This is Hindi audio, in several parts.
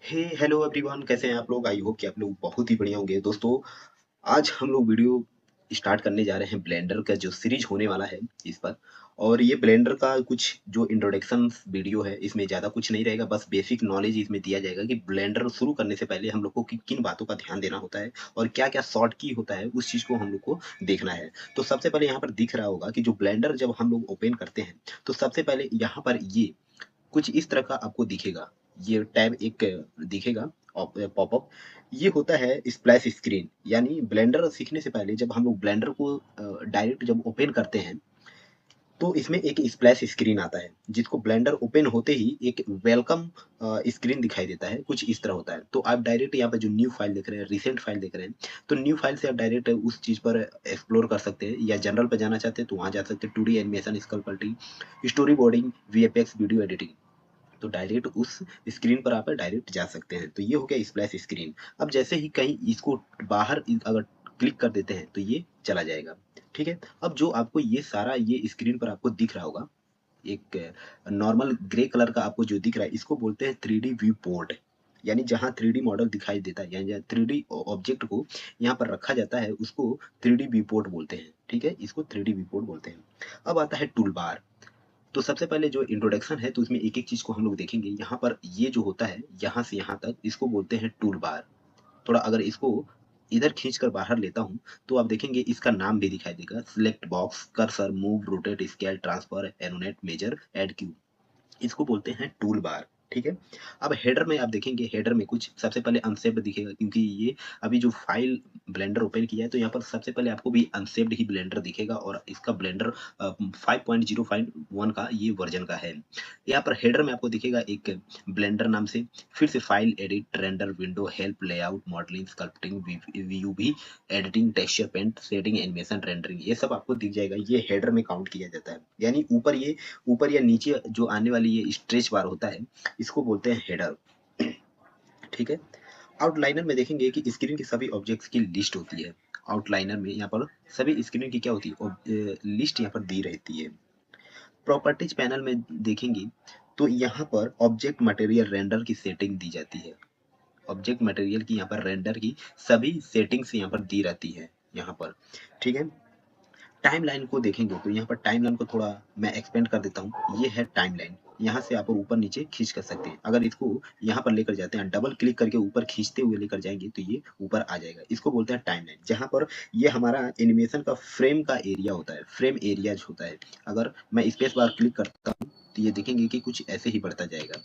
हे हेलो एवरीवन, कैसे हैं आप लोग? आई होप कि आप लोग बहुत ही बढ़िया होंगे। दोस्तों, आज हम लोग वीडियो स्टार्ट करने जा रहे हैं ब्लेंडर का जो सीरीज होने वाला है इस पर। और ये ब्लेंडर का कुछ जो इंट्रोडक्शन वीडियो है, इसमें ज़्यादा कुछ नहीं रहेगा, बस बेसिक नॉलेज इसमें दिया जाएगा कि ब्लेंडर शुरू करने से पहले हम लोग को किन बातों का ध्यान देना होता है और क्या क्या शॉर्ट की होता है, उस चीज़ को हम लोग को देखना है। तो सबसे पहले यहाँ पर दिख रहा होगा कि जो ब्लेंडर जब हम लोग ओपन करते हैं, तो सबसे पहले यहाँ पर ये कुछ इस तरह का आपको दिखेगा। ये टैब एक दिखेगा पॉपअप। ये होता है स्प्लैश स्क्रीन, यानी ब्लेंडर सीखने से पहले जब हम लोग ब्लेंडर को डायरेक्ट जब ओपन करते हैं, तो इसमें एक स्प्लैश स्क्रीन आता है, जिसको ब्लेंडर ओपन होते ही एक वेलकम स्क्रीन दिखाई देता है। कुछ इस तरह होता है। तो आप डायरेक्ट यहाँ पे जो न्यू फाइल देख रहे हैं, रिसेंट फाइल देख रहे हैं, तो न्यू फाइल से आप डायरेक्ट उस चीज़ पर एक्सप्लोर कर सकते हैं, या जनरल पे जाना चाहते हैं तो वहाँ जा सकते हैं। 2D animation, sculpting, story boarding, VFX, video editing, तो डायरेक्ट उस स्क्रीन पर आप डायरेक्ट जा सकते हैं। तो ये हो गया स्प्लैश स्क्रीन। अब जैसे ही कहीं इसको बाहर अगर क्लिक कर देते हैं तो ये चला जाएगा। ठीक है। अब जो आपको ये सारा ये स्क्रीन पर आपको दिख रहा होगा, एक नॉर्मल ग्रे कलर का आपको जो दिख रहा है, इसको बोलते हैं 3D व्यू पोर्ट। यानी जहाँ 3D मॉडल दिखाई देता है, यानी जहाँ 3D ऑब्जेक्ट को यहाँ पर रखा जाता है, उसको 3D व्यू पोर्ट बोलते हैं। ठीक है, इसको 3D व्यू पोर्ट बोलते हैं। अब आता है टूल बार। तो सबसे पहले जो इंट्रोडक्शन है, तो इसमें एक-एक चीज़ को हम लोग देखेंगे। यहाँ पर ये जो होता है, यहाँ से यहाँ तक, इसको बोलते हैं टूल बार। थोड़ा अगर इसको इधर खींच कर बाहर लेता हूँ, तो आप देखेंगे इसका नाम भी दिखाई देगा। Select box, cursor, move, rotate, scale, transfer, annotate, measure, add cube. इसको बोलते हैं टूल बार। ठीक है। अब हेडर में आप देखेंगे, हेडर में कुछ सबसे पहले अनसेप्ड दिखेगा, क्योंकि ये अभी जो फाइल ब्लेंडर ओपन किया है, तो यहाँ पर सबसे पहले आपको भी अनसेप्ड ही ब्लेंडर दिखेगा, और इसका ब्लेंडर 5.0.1 का ये वर्जन का है। यहाँ पर हेडर में आपको दिखेगा एक ब्लेंडर नाम से, फिर से file, edit, render, window, help, layout, modelling, sculpting, UV, editing, texture paint, shading, animation, rendering, ये सब आपको दिख जाएगा। ये हेडर में काउंट किया जाता है। यानी ऊपर या नीचे जो आने वाली ये स्ट्रेच बार होता है, इसको बोलते हैं हेडर। ठीक है। आउटलाइनर में देखेंगे कि स्क्रीन के सभी ऑब्जेक्ट्स की लिस्ट होती है। आउटलाइनर में यहाँ पर सभी स्क्रीन की क्या होती है, लिस्ट यहाँ पर दी रहती है। प्रॉपर्टीज पैनल में देखेंगे, तो यहाँ पर ऑब्जेक्ट मटेरियल रेंडर की सेटिंग दी जाती है। ऑब्जेक्ट मटेरियल की यहाँ पर रेंडर की सभी सेटिंग्स यहाँ पर दी रहती है यहाँ पर। ठीक है। टाइमलाइन को देखेंगे, तो यहाँ पर टाइमलाइन को थोड़ा मैं एक्सपेंड कर देता हूँ। ये है टाइमलाइन। यहाँ से आप ऊपर नीचे खींच कर सकते हैं। अगर इसको यहाँ पर लेकर जाते हैं, डबल क्लिक करके ऊपर खींचते हुए लेकर जाएंगे, तो ये ऊपर आ जाएगा। इसको बोलते हैं टाइमलाइन, जहाँ पर ये हमारा एनिमेशन का फ्रेम का एरिया होता है, फ्रेम एरिया जो होता है। अगर मैं स्पेस बार क्लिक करता हूँ, तो ये देखेंगे कि कुछ ऐसे ही बढ़ता जाएगा।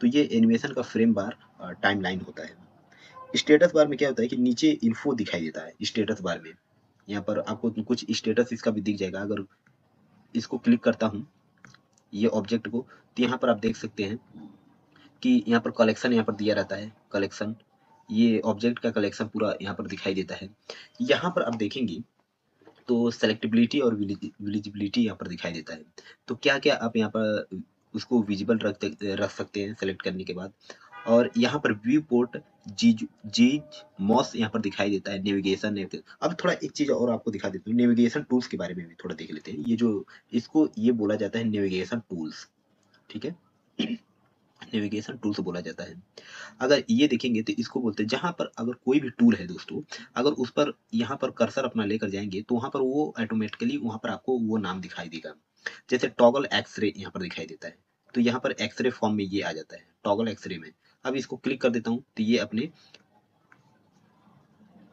तो ये एनिमेशन का फ्रेम बार टाइमलाइन होता है। स्टेटस बार में क्या होता है कि नीचे इन्फो दिखाई देता है स्टेटस बार में। यहाँ पर आपको कुछ स्टेटस इसका भी दिख जाएगा। अगर इसको क्लिक करता हूँ, ये ऑब्जेक्ट को, तो यहाँ पर आप देख सकते हैं कि यहाँ पर कलेक्शन यहाँ पर दिया रहता है। कलेक्शन, ये ऑब्जेक्ट का कलेक्शन पूरा यहाँ पर दिखाई देता है। यहाँ पर आप देखेंगे तो सेलेक्टेबिलिटी और विजिबिलिटी यहाँ पर दिखाई देता है। तो क्या क्या आप यहाँ पर उसको विजिबल रख सकते हैं सेलेक्ट करने के बाद। और यहाँ पर व्यू पोर्ट, जीज जीज मॉस यहाँ पर दिखाई देता है। नेविगेशन, अब थोड़ा एक चीज और आपको दिखा देता हूँ, नेविगेशन टूल्स के बारे में भी थोड़ा देख लेते हैं। ये जो इसको ये बोला जाता है नेविगेशन टूल्स। ठीक है। नेविगेशन टूल्स बोला जाता है। अगर ये देखेंगे तो इसको बोलते हैं, जहाँ पर अगर कोई भी टूल है दोस्तों, अगर उस पर यहाँ पर कर्सर अपना लेकर जाएंगे, तो वहाँ पर वो ऑटोमेटिकली वहाँ पर आपको वो नाम दिखाई देगा। जैसे टॉगल एक्सरे यहाँ पर दिखाई देता है, तो यहाँ पर एक्सरे फॉर्म में ये आ जाता है, टॉगल एक्सरे में। अब इसको क्लिक कर देता हूँ, तो ये अपने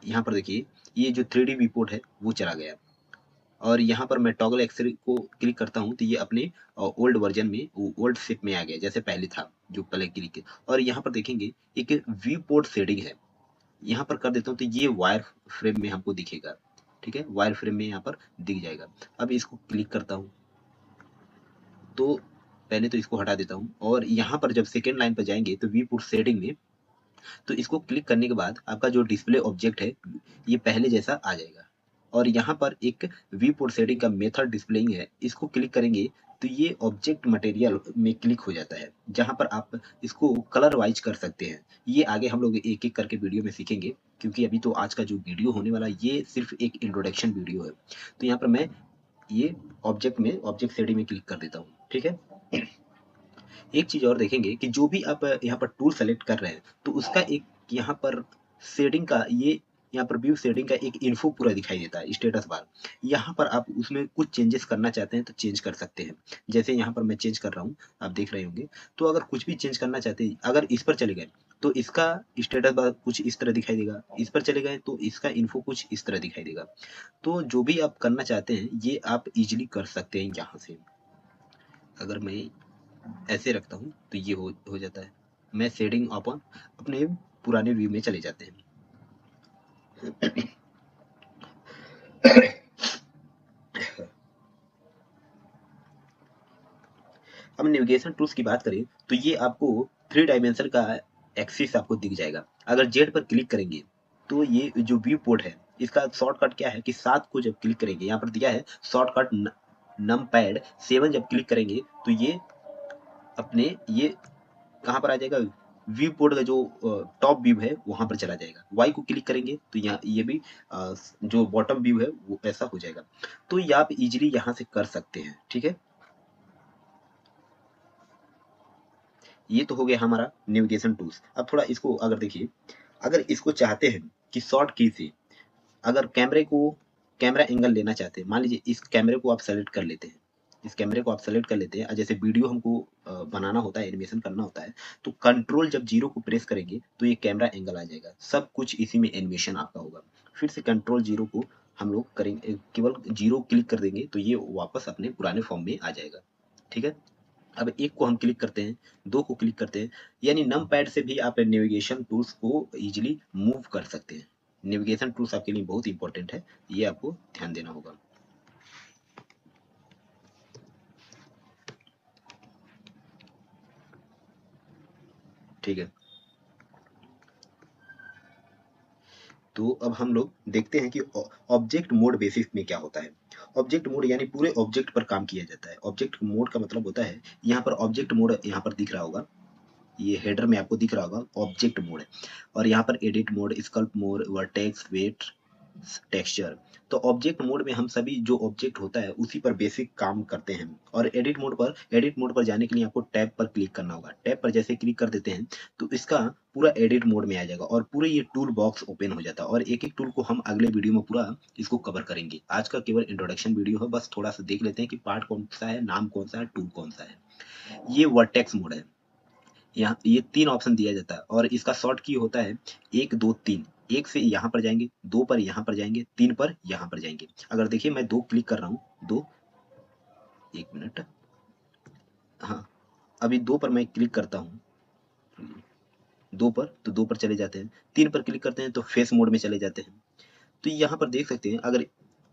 यहाँ पर देखिए, ये जो 3D रिपोर्ट है वो चला गया। और यहाँ पर मैं टॉगल एक्सरे को क्लिक करता हूँ, तो ये अपने ओल्ड वर्जन में, ओल्ड शेप में आ गया, जैसे पहले था, जो पहले क्लिक किया। और यहाँ पर देखेंगे एक व्यू पोर्ट शेडिंग है, यहाँ पर कर देता हूँ, तो ये वायर फ्रेम में हमको दिखेगा। ठीक है, वायर फ्रेम में यहाँ पर दिख जाएगा। अब इसको क्लिक करता हूँ, तो पहले तो इसको हटा देता हूँ, और यहाँ पर जब सेकेंड लाइन पर जाएंगे, तो व्यू पोर्ट शेडिंग में, तो इसको क्लिक करने के बाद आपका जो डिस्प्ले ऑब्जेक्ट है, ये पहले जैसा आ जाएगा। और यहाँ पर एक व्यू पोर्ट शेडिंग का मेथड डिस्प्लेइंग है, इसको क्लिक करेंगे, तो ये ऑब्जेक्ट मटेरियल में क्लिक हो जाता है, जहाँ पर आप इसको कलर वाइज कर सकते हैं। ये आगे हम लोग एक एक करके वीडियो में सीखेंगे, क्योंकि अभी तो आज का जो वीडियो होने वाला है, ये सिर्फ एक इंट्रोडक्शन वीडियो है। तो यहाँ पर मैं ये ऑब्जेक्ट शेडिंग में क्लिक कर देता हूँ। ठीक है। एक चीज़ और देखेंगे कि जो भी आप यहाँ पर टूल सेलेक्ट कर रहे हैं, तो उसका एक यहाँ पर शेडिंग का ये यहाँ पर व्यू शेडिंग का एक इन्फो पूरा दिखाई देता है, स्टेटस बार। यहाँ पर आप उसमें कुछ चेंजेस करना चाहते हैं तो चेंज कर सकते हैं। जैसे यहाँ पर मैं चेंज कर रहा हूँ, आप देख रहे होंगे। तो अगर कुछ भी चेंज करना चाहते हैं, अगर इस पर चले गए तो इसका स्टेटस बार कुछ इस तरह दिखाई देगा, इस पर चले गए तो इसका इन्फो कुछ इस तरह दिखाई देगा। तो जो भी आप करना चाहते हैं ये आप इजीली कर सकते हैं यहाँ से। अगर मैं ऐसे रखता हूँ तो ये हो जाता है। मैं शेडिंग अपन अपने पुराने व्यू में चले जाते हैं। अब नेविगेशन टूल्स की बात करें तो ये आपको 3 डायमेंशन का एक्सिस आपको दिख जाएगा। अगर जेड पर क्लिक करेंगे तो ये जो व्यू पोर्ट है इसका शॉर्टकट क्या है कि 7 को जब क्लिक करेंगे, यहाँ पर दिया है शॉर्टकट नम पैड 7 जब क्लिक करेंगे तो ये अपने ये कहाँ पर आ जाएगा, व्यू पोर्ट का जो टॉप व्यू है वहां पर चला जाएगा। वाई को क्लिक करेंगे तो यहाँ ये भी जो बॉटम व्यू है वो ऐसा हो जाएगा। तो ये आप इजीली यहाँ से कर सकते हैं। ठीक है, ये तो हो गया हमारा नेविगेशन टूल्स। अब थोड़ा इसको अगर देखिए, अगर इसको चाहते हैं कि शॉर्ट की से अगर कैमरा एंगल लेना चाहते हैं, मान लीजिए इस कैमरे को आप सेलेक्ट कर लेते हैं, इस कैमरे को आप सेलेक्ट कर लेते हैं और जैसे वीडियो हमको बनाना होता है, एनिमेशन करना होता है, तो कंट्रोल जब जीरो को प्रेस करेंगे तो ये कैमरा एंगल आ जाएगा। सब कुछ इसी में एनिमेशन आपका होगा। फिर से कंट्रोल जीरो को हम लोग करेंगे, केवल जीरो क्लिक कर देंगे तो ये वापस अपने पुराने फॉर्म में आ जाएगा। ठीक है, अब एक को हम क्लिक करते हैं, दो को क्लिक करते हैं, यानी नम पैड से भी आप नेविगेशन टूल्स को इजीली मूव कर सकते हैं। नेविगेशन टूल्स आपके लिए बहुत इंपॉर्टेंट है, ये आपको ध्यान देना होगा। ठीक है, तो अब हम लोग देखते हैं कि ऑब्जेक्ट मोड बेसिस में क्या होता है। ऑब्जेक्ट मोड यानी पूरे ऑब्जेक्ट पर काम किया जाता है। ऑब्जेक्ट मोड का मतलब होता है, यहाँ पर ऑब्जेक्ट मोड यहाँ पर दिख रहा होगा, ये हेडर में आपको दिख रहा होगा ऑब्जेक्ट मोड है, और यहाँ पर edit mode, sculpt mode, vertex, weight, texture. तो ऑब्जेक्ट मोड में हम सभी जो ऑब्जेक्ट होता है उसी पर बेसिक काम करते हैं। और एडिट मोड पर जाने के लिए आपको टैब पर क्लिक करना होगा। टैब पर जैसे क्लिक कर देते हैं तो इसका पूरा एडिट मोड में आ जाएगा और पूरे ये टूल बॉक्स ओपन हो जाता है। और एक एक टूल को हम अगले वीडियो में पूरा इसको कवर करेंगे। आज का केवल इंट्रोडक्शन वीडियो है, बस थोड़ा सा देख लेते हैं कि पार्ट कौन सा है, नाम कौन सा है, टूल कौन सा है। ये वर्टेक्स मोड है, यहाँ ये 3 ऑप्शन दिया जाता है और इसका शॉर्ट की होता है 1 2 3। 1 से यहाँ पर जाएंगे, 2 पर यहाँ पर जाएंगे, 3 पर यहाँ पर जाएंगे। अगर देखिए मैं 2 क्लिक कर रहा हूँ, 2, 1 मिनट, हाँ, अभी 2 पर मैं क्लिक करता हूँ, 2 पर तो 2 पर चले जाते हैं, 3 पर क्लिक करते हैं तो फेस मोड में चले जाते हैं। तो यहाँ पर देख सकते हैं, अगर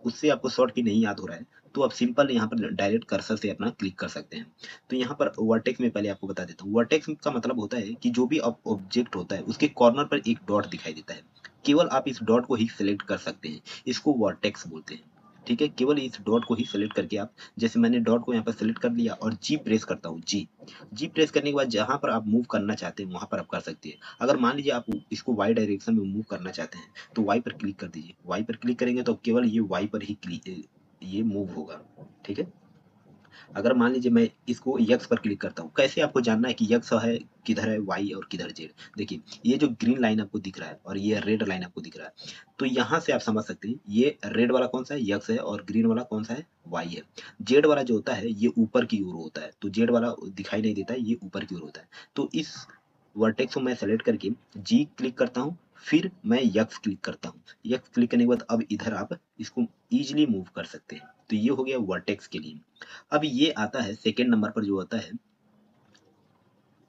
उससे आपको शॉर्ट की नहीं याद हो रहा है तो आप सिंपल यहाँ पर डायरेक्ट कर्सर से अपना क्लिक कर सकते हैं। तो यहाँ पर वर्टेक्स में पहले आपको बता देता हूँ। वर्टेक्स का मतलब होता है कि जो भी ऑब्जेक्ट होता है उसके कॉर्नर पर एक डॉट दिखाई देता है, केवल आप इस डॉट को ही सिलेक्ट कर सकते हैं, इसको वर्टेक्स बोलते हैं। ठीक है, केवल इस डॉट को ही सिलेक्ट करके आप, जैसे मैंने डॉट को यहाँ पर सिलेक्ट कर लिया और जी प्रेस करता हूँ, जी प्रेस करने के बाद जहाँ पर आप मूव करना चाहते हैं वहां पर आप कर सकते हैं। अगर मान लीजिए आप इसको वाई डायरेक्शन में मूव करना चाहते हैं तो वाई पर क्लिक कर दीजिए। वाई पर क्लिक करेंगे तो केवल ये वाई पर ही क्लिक ये मूव होगा। ठीक है, अगर मान लीजिए मैं इसको यक्स पर क्लिक करता हूँ, कैसे आपको जानना है कि यक्स है किधर है, वाई और किधर जेड। देखिए ये जो ग्रीन लाइन आपको दिख रहा है और ये रेड लाइन आपको दिख रहा है, तो यहाँ से आप समझ सकते हैं ये रेड वाला कौन सा है, यक्स है, और ग्रीन वाला कौन सा है, वाई है। जेड वाला जो होता है ये ऊपर की ओर होता है, तो जेड वाला दिखाई नहीं देता है, ये ऊपर की ओर होता है। तो इस वर्टेक्स को मैं सेलेक्ट करके जी क्लिक करता हूँ, फिर मैं यक्स क्लिक करता हूँ। यक्स क्लिक करने के बाद अब इधर आप इसको इजिली मूव कर सकते हैं। तो ये हो गया वर्टेक्स के लिए। अब ये आता है सेकेंड नंबर पर जो होता है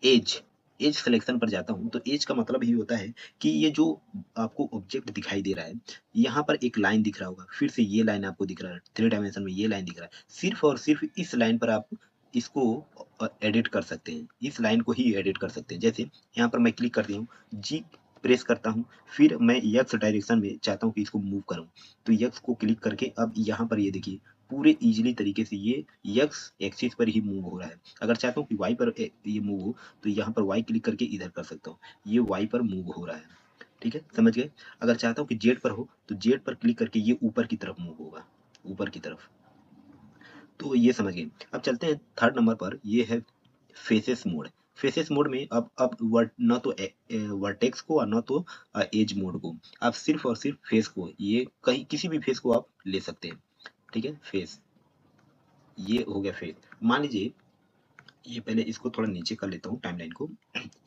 एज। एज सिलेक्शन पर जाता हूँ तो एज का मतलब ही होता है कि ये जो आपको ऑब्जेक्ट दिखाई दे रहा है, यहाँ पर एक लाइन दिख रहा होगा, फिर से ये लाइन आपको दिख रहा है, 3 डायमेंशन में ये लाइन दिख रहा है, सिर्फ और सिर्फ इस लाइन पर आप इसको एडिट कर सकते हैं, इस लाइन को ही एडिट कर सकते हैं। जैसे यहाँ पर मैं क्लिक करती हूँ, जी प्रेस करता हूँ, फिर मैं यक्स डायरेक्शन में चाहता हूँ कि इसको मूव करूँ, तो यक्स को क्लिक करके अब यहाँ पर ये देखिए पूरे इजीली तरीके से ये यक्स एक्सिस पर ही मूव हो रहा है। अगर चाहता हूँ कि वाई पर ये मूव हो तो यहाँ पर वाई क्लिक करके इधर कर सकता हूँ, ये वाई पर मूव हो रहा है। ठीक है, समझ गए। अगर चाहता हूँ कि जेड पर हो तो जेड पर क्लिक करके ये ऊपर की तरफ मूव होगा, ऊपर की तरफ। तो ये समझ गए। अब चलते हैं थर्ड नंबर पर, ये है फेसेस मोड। फेसेस मोड में अब वर्ट ना तो वर्टेक्स को और ना तो एज मोड को, आप सिर्फ और सिर्फ फेस को, ये कहीं किसी भी फेस को आप ले सकते हैं। ठीक है, फेस, ये हो गया फेस। मान लीजिए ये, पहले इसको थोड़ा नीचे कर लेता हूँ टाइमलाइन को।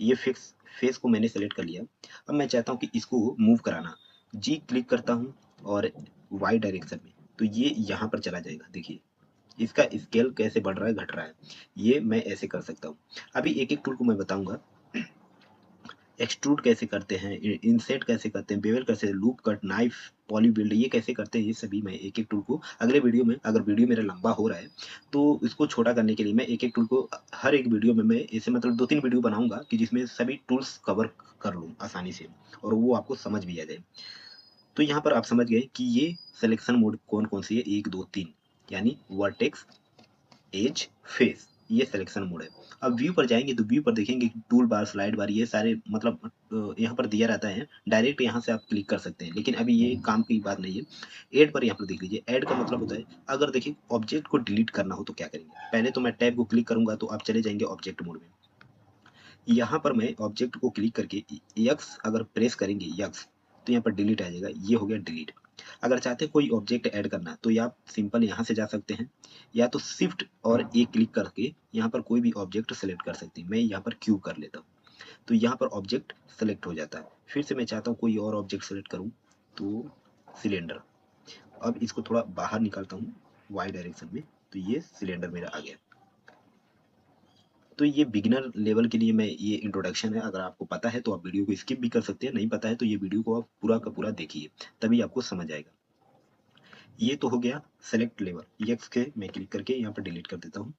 ये फिक्स फेस को मैंने सेलेक्ट कर लिया। अब मैं चाहता हूँ कि इसको मूव कराना, जी क्लिक करता हूँ और वाई डायरेक्शन में, तो ये यहाँ पर चला जाएगा। देखिए इसका स्केल कैसे बढ़ रहा है घट रहा है, ये मैं ऐसे कर सकता हूँ। अभी एक एक टूल को मैं बताऊंगा। एक्सट्रूड कैसे करते हैं, इंसेट कैसे करते हैं, बेवल कैसे, loop cut, knife, poly build, ये कैसे करते हैं, ये सभी मैं एक एक टूल को अगले वीडियो में, अगर वीडियो मेरा लंबा हो रहा है तो इसको छोटा करने के लिए मैं एक एक टूल को हर एक वीडियो में मैं ऐसे मतलब 2-3 वीडियो बनाऊंगा कि जिसमें सभी टूल्स कवर कर लूँ आसानी से और वो आपको समझ भी आ जाए। तो यहाँ पर आप समझ गए कि ये सिलेक्शन मोड कौन कौन सी है, 1 2 3, यानी वर्टेक्स, एज, फेस, ये सिलेक्शन मोड है। अब व्यू पर जाएंगे तो व्यू पर देखेंगे कि टूल बार, स्लाइड बार, ये सारे मतलब यहाँ पर दिया रहता है। डायरेक्ट यहाँ से आप क्लिक कर सकते हैं, लेकिन अभी ये काम की बात नहीं है। ऐड पर यहाँ पर देख लीजिए, ऐड का मतलब होता है अगर देखिए ऑब्जेक्ट को डिलीट करना हो तो क्या करेंगे। पहले तो मैं टैब को क्लिक करूंगा तो आप चले जाएंगे ऑब्जेक्ट मोड में। यहाँ पर मैं ऑब्जेक्ट को क्लिक करके यक्स अगर प्रेस करेंगे यक्स, तो यहाँ पर डिलीट आ जाएगा, ये हो गया डिलीट। अगर चाहते हैं कोई ऑब्जेक्ट ऐड करना तो या आप सिंपल यहाँ से जा सकते हैं, या तो शिफ्ट और ए क्लिक करके यहाँ पर कोई भी ऑब्जेक्ट सेलेक्ट कर सकते हैं। मैं यहाँ पर क्यूब कर लेता हूँ तो यहाँ पर ऑब्जेक्ट सेलेक्ट हो जाता है। फिर से मैं चाहता हूँ कोई और ऑब्जेक्ट सेलेक्ट करूँ तो सिलेंडर। अब इसको थोड़ा बाहर निकालता हूँ वाई डायरेक्शन में, तो ये सिलेंडर मेरा आ गया। तो ये बिगिनर लेवल के लिए मैं, ये इंट्रोडक्शन है। अगर आपको पता है तो आप वीडियो को स्किप भी कर सकते हैं, नहीं पता है तो ये वीडियो को आप पूरा का पूरा देखिए, तभी आपको समझ आएगा। ये तो हो गया सेलेक्ट लेवल, यक्स के मैं क्लिक करके यहाँ पर डिलीट कर देता हूँ।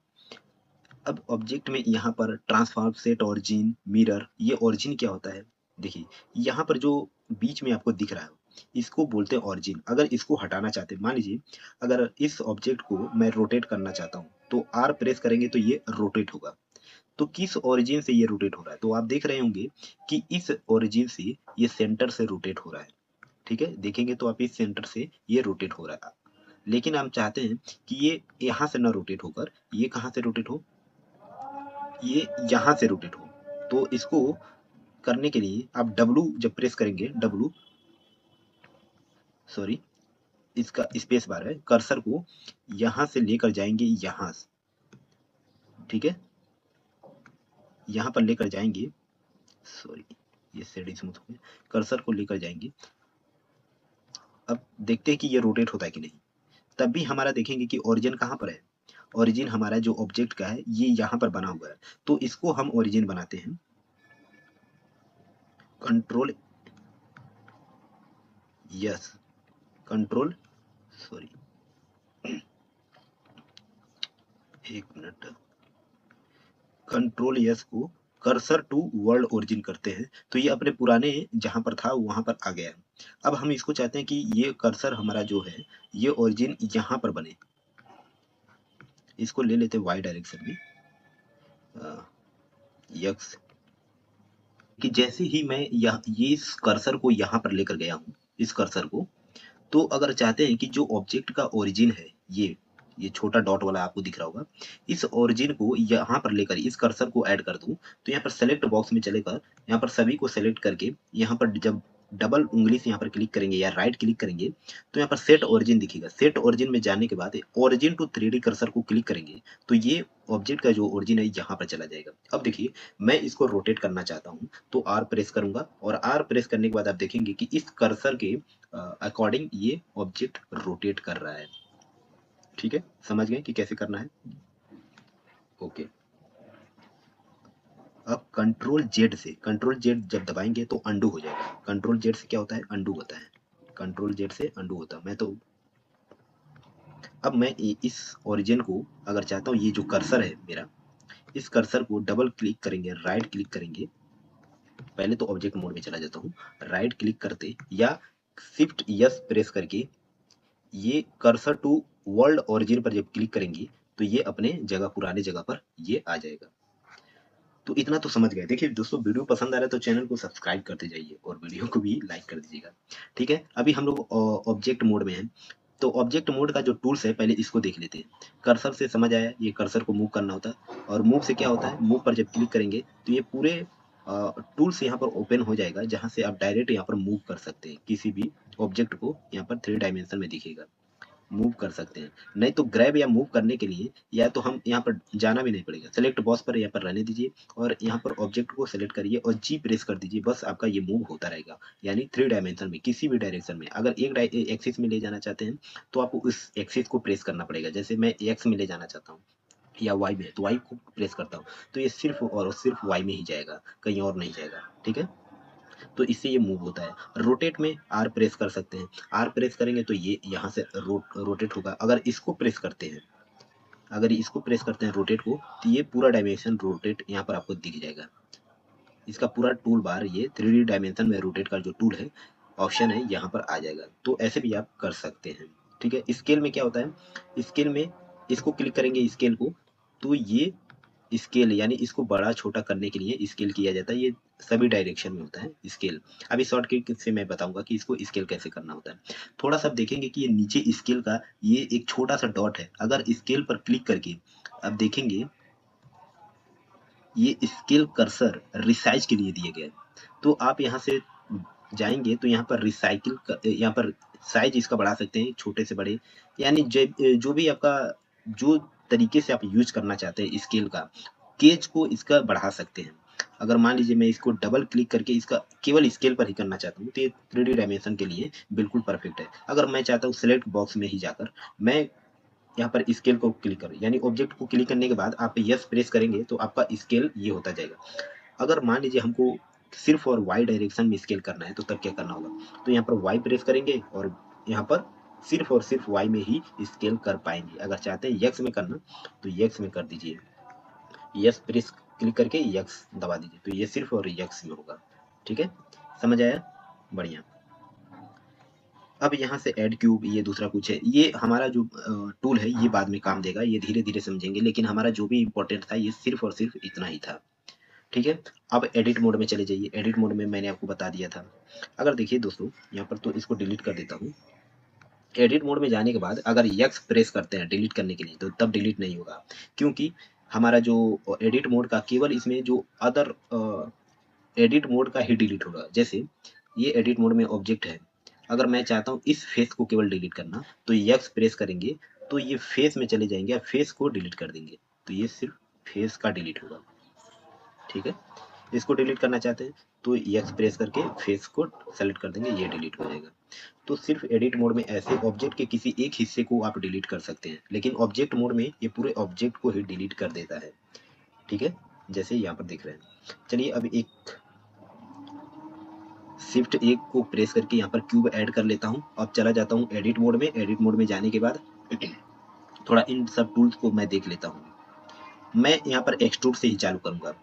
अब ऑब्जेक्ट में यहाँ पर ट्रांसफॉर्म, सेट ऑरिजिन, मिरर, ये ऑरिजिन क्या होता है, देखिए यहाँ पर जो बीच में आपको दिख रहा है इसको बोलते हैं ऑरिजिन। अगर इसको हटाना चाहते हैं, मान लीजिए अगर इस ऑब्जेक्ट को मैं रोटेट करना चाहता हूँ तो आर प्रेस करेंगे तो ये रोटेट होगा। तो किस ओरिजिन से ये रोटेट हो रहा है, तो आप देख रहे होंगे कि इस ओरिजिन से ये सेंटर से रोटेट हो रहा है। ठीक है, देखेंगे तो आप इस सेंटर से ये रोटेट हो रहा है। लेकिन हम चाहते हैं कि ये यहाँ से ना रोटेट होकर ये कहाँ से रोटेट हो, ये यहाँ से रोटेट हो। तो इसको करने के लिए आप डब्लू जब प्रेस करेंगे, डब्लू सॉरी, इसका स्पेस बार है, कर्सर को यहाँ से लेकर जाएंगे यहाँ से, ठीक है, यहाँ पर लेकर जाएंगे, सॉरी ये शेड स्मूथ हो गया, कर्सर को लेकर जाएंगे। अब देखते हैं कि ये रोटेट होता है कि नहीं। तब भी हमारा देखेंगे कि ओरिजिन कहाँ पर है, ओरिजिन हमारा जो ऑब्जेक्ट का है ये यहाँ पर बना हुआ है। तो इसको हम ओरिजिन बनाते हैं, कंट्रोल यस, कंट्रोल सॉरी, एक मिनट, कंट्रोल यस को कर्सर टू वर्ल्ड ओरिजिन करते हैं तो ये अपने पुराने जहां पर था वहां पर आ गया। अब हम इसको चाहते हैं कि ये कर्सर हमारा जो है ये ओरिजिन यहाँ पर बने। इसको ले लेते हैं वाई डायरेक्शन में, यक्स, कि जैसे ही मैं ये इस कर्सर को यहाँ पर लेकर गया हूँ, इस कर्सर को, तो अगर चाहते हैं कि जो ऑब्जेक्ट का ओरिजिन है ये छोटा डॉट वाला आपको दिख रहा होगा, इस ओरिजिन को यहाँ पर लेकर इस कर्सर को ऐड कर दूं तो यहाँ पर सेलेक्ट बॉक्स में चलेकर यहाँ पर सभी को सेलेक्ट करके यहाँ पर जब डबल उंगली से यहाँ पर क्लिक करेंगे या राइट क्लिक करेंगे तो यहाँ पर सेट ओरिजिन दिखेगा। सेट ओरिजिन में जाने के बाद ओरिजिन टू 3D कर्सर को क्लिक करेंगे तो ये ऑब्जेक्ट का जो ओरिजिन है यहाँ पर चला जाएगा। अब देखिए मैं इसको रोटेट करना चाहता हूँ तो आर प्रेस करूंगा और आर प्रेस करने के बाद आप देखेंगे कि इस कर्सर के अकॉर्डिंग ये ऑब्जेक्ट रोटेट कर रहा है। ठीक है, समझ गए कि कैसे करना है। ओके, अब कंट्रोल जेड से, कंट्रोल जेड जब दबाएंगे तो अंडू हो जाएगा। कंट्रोल जेड से क्या होता है, अंडू होता है, कंट्रोल जेड से अंडू होता है। मैं तो अब मैं इस ओरिजिन को अगर चाहता हूँ, ये जो कर्सर है मेरा, इस कर्सर को डबल क्लिक करेंगे, राइट क्लिक करेंगे, पहले तो ऑब्जेक्ट मोड में चला जाता हूँ, राइट क्लिक करते या शिफ्ट यस प्रेस करके ये कर्सर टू वर्ल्ड ओरिजिन पर जब क्लिक करेंगे तो ये अपने जगह, पुराने जगह पर ये आ जाएगा। तो इतना तो समझ गए। देखिए दोस्तों, वीडियो पसंद आ रहा है तो चैनल को सब्सक्राइब करते जाइए और वीडियो को भी लाइक कर दीजिएगा। ठीक है, अभी हम लोग ऑब्जेक्ट मोड में हैं। तो ऑब्जेक्ट मोड का जो टूल्स है पहले इसको देख लेते हैं। कर्सर से समझ आया, ये कर्सर को मूव करना होता है, और मूव से क्या होता है, मूव पर जब क्लिक करेंगे तो ये पूरे टूल्स यहाँ पर ओपन हो जाएगा, जहाँ से आप डायरेक्ट यहाँ पर मूव कर सकते हैं। किसी भी ऑब्जेक्ट को यहाँ पर 3 डायमेंशन में दिखेगा, मूव कर सकते हैं। नहीं तो ग्रैब या मूव करने के लिए या तो हम यहाँ पर जाना भी नहीं पड़ेगा, सेलेक्ट बॉस पर यहाँ पर रहने दीजिए और यहाँ पर ऑब्जेक्ट को सेलेक्ट करिए और जी प्रेस कर दीजिए, बस आपका ये मूव होता रहेगा। यानी 3 डायमेंशन में किसी भी डायरेक्शन में। अगर एक एक्सिस में ले जाना चाहते हैं तो आपको उस एक्सिस को प्रेस करना पड़ेगा। जैसे मैं एक्स में ले जाना चाहता हूँ या वाई में, तो वाई को प्रेस करता हूँ तो ये सिर्फ और सिर्फ वाई में ही जाएगा, कहीं और नहीं जाएगा। ठीक है, तो इससे ये मूव होता है। रोटेट में आर प्रेस कर सकते हैं, आर प्रेस करेंगे तो ये यहाँ से रोटेट होगा। अगर इसको प्रेस करते हैं, अगर इसको प्रेस करते हैं रोटेट को, तो ये पूरा डायमेंशन रोटेट यहाँ पर आपको दिख जाएगा। इसका पूरा टूल बार ये 3D डायमेंशन में रोटेट का जो टूल है, ऑप्शन है, यहाँ पर आ जाएगा। तो ऐसे भी आप कर सकते हैं। ठीक है, स्केल में क्या होता है, स्केल में इसको क्लिक करेंगे स्केल को, तो ये स्केल यानी इसको बड़ा छोटा करने के लिए स्केल किया जाता है। ये सभी डायरेक्शन में होता है स्केल। अभी शॉर्ट ट्रिक से मैं बताऊंगा कि इसको स्केल कैसे करना होता है। थोड़ा सा देखेंगे कि ये नीचे स्केल का ये एक छोटा सा डॉट है, अगर स्केल पर क्लिक करके अब देखेंगे ये स्केल कर्सर रिसाइज के लिए दिए गए। तो आप यहाँ से जाएंगे तो यहाँ पर रिसाइकिल यहाँ पर साइज इसका बढ़ा सकते हैं, छोटे से बड़े, यानी जो भी आपका जो तरीके से आप यूज करना चाहते हैं स्केल का, केज को इसका बढ़ा सकते हैं। अगर मान लीजिए मैं इसको डबल क्लिक करके इसका केवल स्केल पर ही करना चाहता हूँ तो ये 3D डायमेंशन के लिए बिल्कुल परफेक्ट है। अगर मैं चाहता हूँ सिलेक्ट बॉक्स में ही जाकर मैं यहाँ पर स्केल को क्लिक करें, यानी ऑब्जेक्ट को क्लिक करने के बाद आप यस प्रेस करेंगे तो आपका स्केल ये होता जाएगा। अगर मान लीजिए हमको सिर्फ और वाई डायरेक्शन में स्केल करना है तो तब क्या करना होगा, तो यहाँ पर वाई प्रेस करेंगे और यहाँ पर सिर्फ और सिर्फ वाई में ही स्केल कर पाएंगे। अगर चाहते हैं यक्स में करना तो यक्स में कर दीजिए, यस प्रेस क्लिक करके यक्स दबा दीजिए, तो ये सिर्फ और यक्स में होगा। ठीक है, समझ आया, बढ़िया। अब यहाँ से ऐड क्यूब, ये दूसरा कुछ है, ये हमारा जो टूल है ये बाद में काम देगा, ये धीरे धीरे समझेंगे, लेकिन हमारा जो भी इंपॉर्टेंट था ये सिर्फ और सिर्फ इतना ही था। ठीक है, अब एडिट मोड में चले जाइए। एडिट मोड में मैंने आपको बता दिया था। अगर देखिए दोस्तों यहाँ पर, तो इसको डिलीट कर देता हूँ। एडिट मोड में जाने के बाद अगर यक्स प्रेस करते हैं डिलीट करने के लिए तो तब डिलीट नहीं होगा, क्योंकि हमारा जो एडिट मोड का केवल इसमें जो अदर एडिट मोड का ही डिलीट होगा। जैसे ये एडिट मोड में ऑब्जेक्ट है, अगर मैं चाहता हूँ इस फेस को केवल डिलीट करना तो यक्स प्रेस करेंगे तो ये फेस में चले जाएंगे, फेस को डिलीट कर देंगे तो ये सिर्फ फेस का डिलीट होगा। ठीक है, इसको डिलीट करना चाहते हैं तो यक्स प्रेस करके फेस को सेलेक्ट कर देंगे, ये डिलीट हो जाएगा। तो सिर्फ एडिट मोड में ऐसे ऑब्जेक्ट के किसी एक हिस्से को आप डिलीट कर सकते हैं, लेकिन ऑब्जेक्ट मोड में ये पूरे ऑब्जेक्ट को ही डिलीट कर देता है। ठीक है, जैसे यहाँ पर देख रहे हैं। चलिए अब एक शिफ्ट एक को प्रेस करके यहाँ पर क्यूब ऐड कर लेता हूँ। अब चला जाता हूँ एडिट मोड में। एडिट मोड में जाने के बाद थोड़ा इन सब टूल्स को मैं देख लेता हूँ। मैं यहाँ पर एक्सट्रूड से ही चालू करूँगा,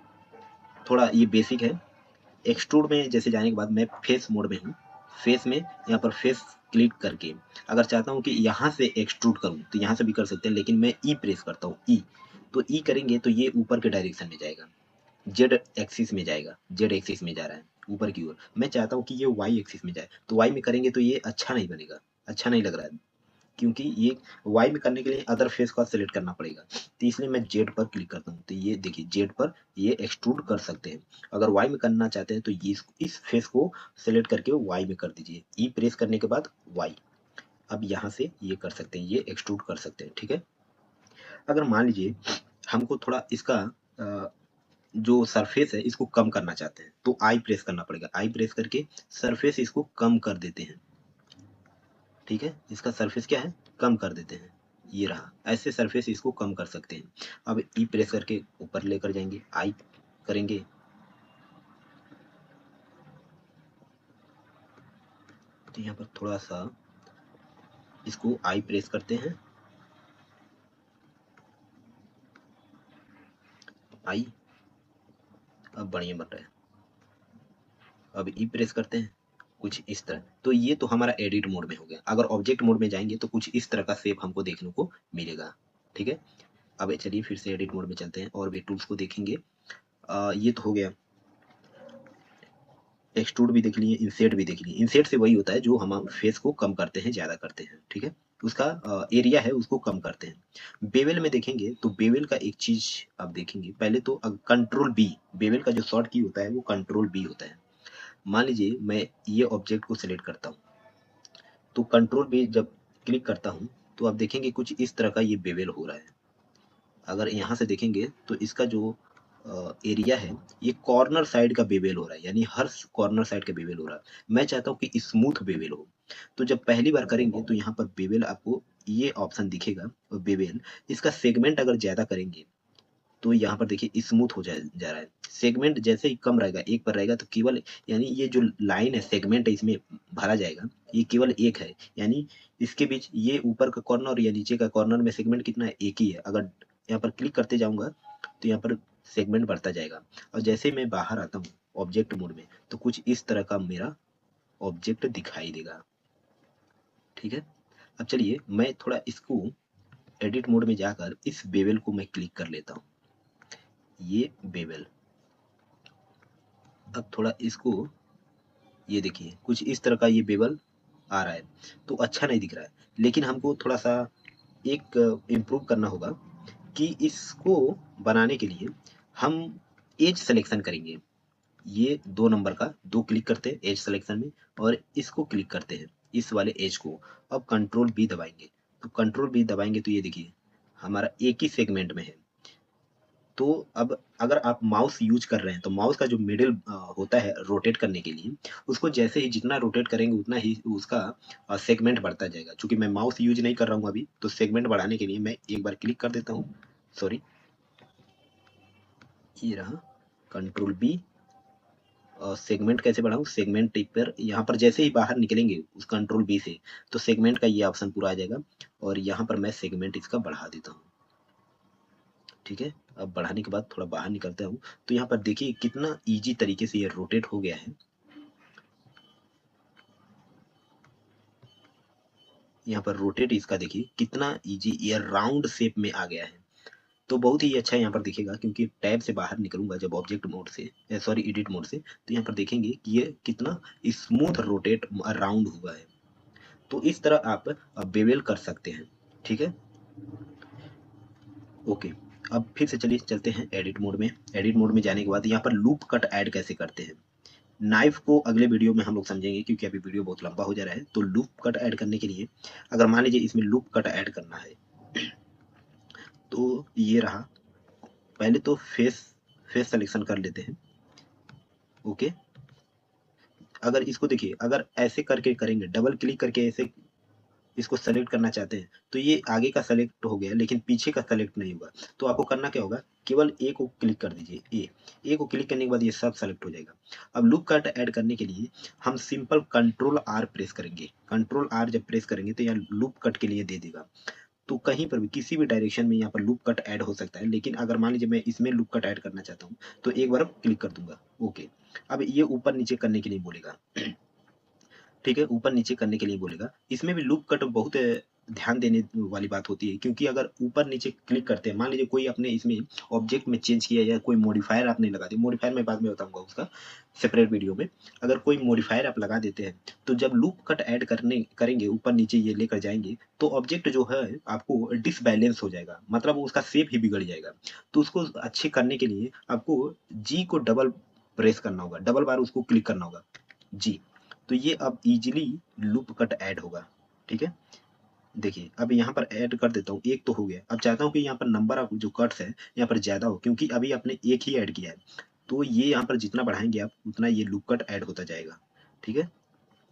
थोड़ा ये बेसिक है। एक्सट्रूड में जैसे जाने के बाद मैं फेस मोड में हूँ। फेस में यहाँ पर फेस क्लिक करके अगर चाहता हूँ कि यहाँ से एक्सट्रूड करूँ तो यहाँ से भी कर सकते हैं, लेकिन मैं ई प्रेस करता हूँ, ई। तो ई करेंगे तो ये ऊपर के डायरेक्शन में जाएगा, जेड एक्सिस में जाएगा, जेड एक्सिस में जा रहा है ऊपर की ओर। मैं चाहता हूँ कि ये वाई एक्सिस में जाए, तो वाई में करेंगे तो ये अच्छा नहीं बनेगा, अच्छा नहीं लग रहा है, क्योंकि ये वाई में करने के लिए अदर फेस का सिलेक्ट करना पड़ेगा। तो इसलिए मैं जेड पर क्लिक करता हूँ, तो ये देखिए जेड पर ये एक्सट्रूड कर सकते हैं। अगर वाई में करना चाहते हैं तो ये इस फेस को सिलेक्ट करके वाई में कर दीजिए, ई प्रेस करने के बाद वाई। अब यहाँ से ये कर सकते हैं, ये एक्सट्रूड कर सकते हैं। ठीक है, अगर मान लीजिए हमको थोड़ा इसका जो सरफेस है इसको कम करना चाहते हैं तो आई प्रेस करना पड़ेगा, आई प्रेस करके सरफेस इसको कम कर देते हैं। ठीक है, इसका सरफेस क्या है, कम कर देते हैं, ये रहा। ऐसे सरफेस इसको कम कर सकते हैं। अब ई प्रेस करके ऊपर लेकर जाएंगे, आई करेंगे, तो यहाँ पर थोड़ा सा इसको आई प्रेस करते हैं, आई, अब बढ़िया बन रहा है। अब ई प्रेस करते हैं, कुछ इस तरह। तो ये तो हमारा एडिट मोड में हो गया। अगर ऑब्जेक्ट मोड में जाएंगे तो कुछ इस तरह का शेप हमको देखने को मिलेगा। ठीक है, अब चलिए फिर से एडिट मोड में चलते हैं और भी टूल्स को देखेंगे। ये तो हो गया, एक्सट्रूड भी देख लिए, इंसेट भी देख लिए। इंसेट से वही होता है जो हम फेस को कम करते हैं, ज्यादा करते हैं। ठीक है, उसका एरिया है उसको कम करते हैं। बेवल में देखेंगे तो बेवल का एक चीज आप देखेंगे, पहले तो कंट्रोल बी, बेवल का जो शॉर्ट की होता है वो कंट्रोल बी होता है। मान लीजिए मैं ये ऑब्जेक्ट को सिलेक्ट करता हूँ, तो कंट्रोल बी जब क्लिक करता हूँ तो आप देखेंगे कुछ इस तरह का ये बेवल हो रहा है। अगर यहाँ से देखेंगे तो इसका जो एरिया है ये कॉर्नर साइड का बेवल हो रहा है, यानी हर कॉर्नर साइड का बेवल हो रहा है। मैं चाहता हूँ कि स्मूथ बेवल हो, तो जब पहली बार करेंगे तो यहाँ पर बेवल आपको ये ऑप्शन दिखेगा। और बेवल इसका सेगमेंट अगर ज्यादा करेंगे तो यहाँ पर देखिए स्मूथ हो जा रहा है। सेगमेंट जैसे ही कम रहेगा, एक पर रहेगा, तो केवल यानी ये जो लाइन है सेगमेंट है इसमें भरा जाएगा, ये केवल एक है, यानी इसके बीच ये ऊपर का कॉर्नर और या नीचे का कॉर्नर में सेगमेंट कितना है, एक ही है। अगर यहाँ पर क्लिक करते जाऊंगा तो यहाँ पर सेगमेंट बढ़ता जाएगा। और जैसे मैं बाहर आता हूँ ऑब्जेक्ट मोड में तो कुछ इस तरह का मेरा ऑब्जेक्ट दिखाई देगा। ठीक है, अब चलिए मैं थोड़ा इसको एडिट मोड में जाकर इस बेवल को मैं क्लिक कर लेता हूँ, ये बेवल। अब थोड़ा इसको, ये देखिए कुछ इस तरह का ये बेवल आ रहा है, तो अच्छा नहीं दिख रहा है। लेकिन हमको थोड़ा सा एक इम्प्रूव करना होगा कि इसको बनाने के लिए हम एज सिलेक्शन करेंगे। ये 2 नंबर का 2 क्लिक करते हैं एज सिलेक्शन में और इसको क्लिक करते हैं, इस वाले एज को। अब कंट्रोल बी दबाएंगे, तो कंट्रोल बी दबाएंगे तो ये देखिए हमारा एक ही सेगमेंट में है। तो अब अगर आप माउस यूज कर रहे हैं तो माउस का जो मिडिल होता है रोटेट करने के लिए, उसको जैसे ही जितना रोटेट करेंगे उतना ही उसका सेगमेंट बढ़ता जाएगा। चूंकि मैं माउस यूज नहीं कर रहा हूँ अभी, तो सेगमेंट बढ़ाने के लिए मैं एक बार क्लिक कर देता हूँ। सॉरी, ये रहा कंट्रोल बी। सेगमेंट कैसे बढ़ाऊं, सेगमेंट टिक पर यहाँ पर जैसे ही बाहर निकलेंगे उस कंट्रोल बी से, तो सेगमेंट का ये ऑप्शन पूरा आ जाएगा। और यहाँ पर मैं सेगमेंट इसका बढ़ा देता हूँ। ठीक है, अब बढ़ाने के बाद थोड़ा बाहर निकलता हूँ, तो यहाँ पर देखिए कितना इजी तरीके से ये रोटेट हो गया है। यहाँ पर रोटेट इसका देखिए कितना इजी, ये राउंड शेप में आ गया है। तो बहुत ही अच्छा यहाँ पर दिखेगा, क्योंकि टैब से बाहर निकलूंगा जब ऑब्जेक्ट मोड से, सॉरी एडिट मोड से, तो यहाँ पर देखेंगे कि ये कितना स्मूथ रोटेट राउंड हुआ है। तो इस तरह आप बेवेल कर सकते हैं। ठीक है, ओके। अब फिर से चलिए चलते हैं एडिट मोड में। एडिट मोड में जाने के बाद यहाँ पर लूप कट ऐड कैसे करते हैं, नाइफ को अगले वीडियो में हम लोग समझेंगे, क्योंकि अभी वीडियो बहुत लंबा हो जा रहा है। तो लूप कट ऐड करने के लिए अगर मान लीजिए इसमें लूप कट ऐड करना है, तो ये रहा। पहले तो फेस फेस सिलेक्शन कर लेते हैं। ओके, अगर इसको देखिए, अगर ऐसे करके करेंगे, डबल क्लिक करके ऐसे इसको सेलेक्ट करना चाहते हैं, तो ये आगे का सेलेक्ट हो गया लेकिन पीछे का सेलेक्ट नहीं होगा। तो आपको करना क्या होगा, केवल ए को क्लिक कर दीजिए, ए को क्लिक करने के बाद ये सब सेलेक्ट हो जाएगा। अब लूप कट ऐड करने के लिए हम सिंपल कंट्रोल आर प्रेस करेंगे। कंट्रोल आर जब प्रेस करेंगे तो यहाँ लूप कट के लिए दे देगा। तो कहीं पर भी किसी भी डायरेक्शन में यहाँ पर लूप कट ऐड हो सकता है। लेकिन अगर मान लीजिए मैं इसमें लूप कट ऐड करना चाहता हूँ, तो एक बार क्लिक कर दूंगा। ओके, अब ये ऊपर नीचे करने के लिए बोलेगा। ठीक है, ऊपर नीचे करने के लिए बोलेगा। इसमें भी लूप कट बहुत ध्यान देने वाली बात होती है, क्योंकि अगर ऊपर नीचे क्लिक करते हैं, मान लीजिए कोई आपने इसमें ऑब्जेक्ट में चेंज किया या कोई मॉडिफायर आपने लगा दिया, मॉडिफायर मैं बाद में बताऊंगा उसका सेपरेट वीडियो में। अगर कोई मॉडिफायर आप लगा देते हैं, तो जब लूप कट ऐड करने करेंगे, ऊपर नीचे ये लेकर जाएंगे, तो ऑब्जेक्ट जो है आपको डिसबैलेंस हो जाएगा, मतलब उसका शेप ही बिगड़ जाएगा। तो उसको अच्छे करने के लिए आपको जी को डबल प्रेस करना होगा, डबल बार उसको क्लिक करना होगा जी। तो ये अब इजीली लूप कट ऐड होगा। ठीक है, देखिए अब यहाँ पर ऐड कर देता हूँ, एक तो हो गया। अब चाहता हूँ कि यहाँ पर नंबर ऑफ जो कट्स है यहाँ पर ज्यादा हो, क्योंकि अभी आपने एक ही ऐड किया है। तो ये यहाँ पर जितना बढ़ाएंगे आप उतना ये लूप कट ऐड होता जाएगा। ठीक है,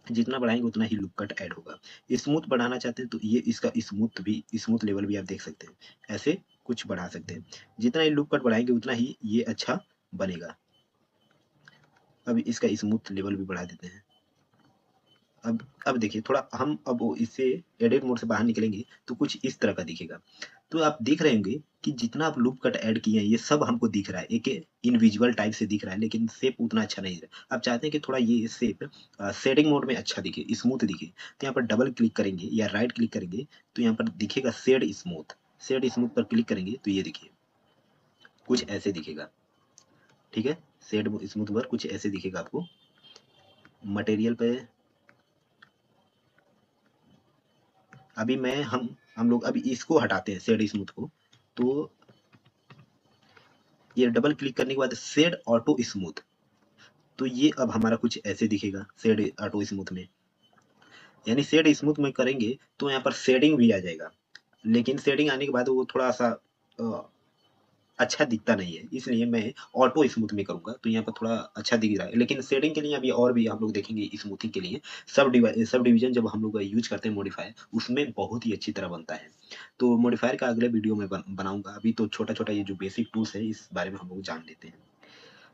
जितना बढ़ाएंगे उतना ही लूप कट ऐड होगा। स्मूथ बढ़ाना चाहते हैं तो ये इसका स्मूथ लेवल भी आप देख सकते हैं, ऐसे कुछ बढ़ा सकते हैं। जितना ही लूप कट बढ़ाएंगे उतना ही ये अच्छा बनेगा। अब इसका स्मूथ लेवल भी बढ़ा देते हैं। अब देखिए थोड़ा हम अब वो इससे एडिट मोड से बाहर निकलेंगे तो कुछ इस तरह का दिखेगा। तो आप देख रहे होंगे कि जितना आप लूप कट ऐड किए हैं ये सब हमको दिख रहा है, एक इनविजिबल टाइप से दिख रहा है, लेकिन शेप उतना अच्छा नहीं दिख रहा। आप चाहते हैं कि थोड़ा ये शेप शेडिंग मोड में अच्छा दिखे, स्मूथ दिखे, तो यहाँ पर डबल क्लिक करेंगे या राइट क्लिक करेंगे तो यहाँ पर दिखेगा शेड स्मूथ। शेड स्मूथ पर क्लिक करेंगे तो ये देखिए कुछ ऐसे दिखेगा। ठीक है, शेड स्मूथ पर कुछ ऐसे दिखेगा आपको। मटेरियल पे अभी मैं हम लोग अभी इसको हटाते हैं शेड स्मूथ को, तो ये डबल क्लिक करने के बाद शेड ऑटो स्मूथ, तो ये अब हमारा कुछ ऐसे दिखेगा शेड ऑटो स्मूथ में। यानी शेड स्मूथ में करेंगे तो यहाँ पर शेडिंग भी आ जाएगा, लेकिन शेडिंग आने के बाद वो थोड़ा सा अच्छा दिखता नहीं है, इसलिए मैं ऑटो स्मूथ में करूंगा, तो यहाँ पर थोड़ा अच्छा दिख रहा है। लेकिन शेडिंग के लिए अभी और भी हम लोग देखेंगे, स्मूथिंग के लिए सब डिवीजन जब हम लोग यूज करते हैं मॉडिफायर, उसमें बहुत ही अच्छी तरह बनता है। तो मॉडिफायर का अगले वीडियो में बनाऊंगा। अभी तो छोटा छोटा ये जो बेसिक टूल्स है इस बारे में हम लोग जान लेते हैं।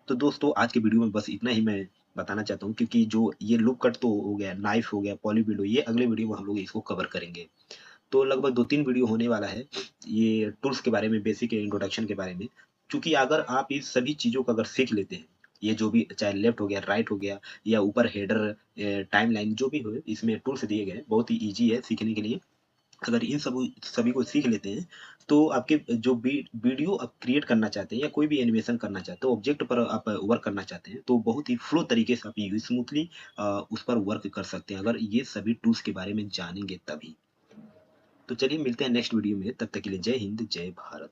तो दोस्तों आज के वीडियो में बस इतना ही मैं बताना चाहता हूँ, क्योंकि जो ये लूप कट तो हो गया, नाइफ हो गया, पॉली विंडो, ये अगले वीडियो में हम लोग इसको कवर करेंगे। तो लगभग 2-3 वीडियो होने वाला है ये टूल्स के बारे में, बेसिक इंट्रोडक्शन के बारे में। क्योंकि अगर आप इस सभी चीज़ों को अगर सीख लेते हैं, ये जो भी चाहे लेफ्ट हो गया, राइट हो गया, या ऊपर हेडर, टाइमलाइन जो भी हो, इसमें टूल्स दिए गए हैं, बहुत ही ईज़ी है सीखने के लिए। अगर इन सभी को सीख लेते हैं, तो आपके जो वीडियो आप क्रिएट करना चाहते हैं या कोई भी एनिमेशन करना चाहते हो, ऑब्जेक्ट पर आप वर्क करना चाहते हैं, तो बहुत ही फ्लो तरीके से आप स्मूथली उस पर वर्क कर सकते हैं, अगर ये सभी टूल्स के बारे में जानेंगे तभी। तो चलिए मिलते हैं नेक्स्ट वीडियो में, तब तक के लिए जय हिंद, जय भारत।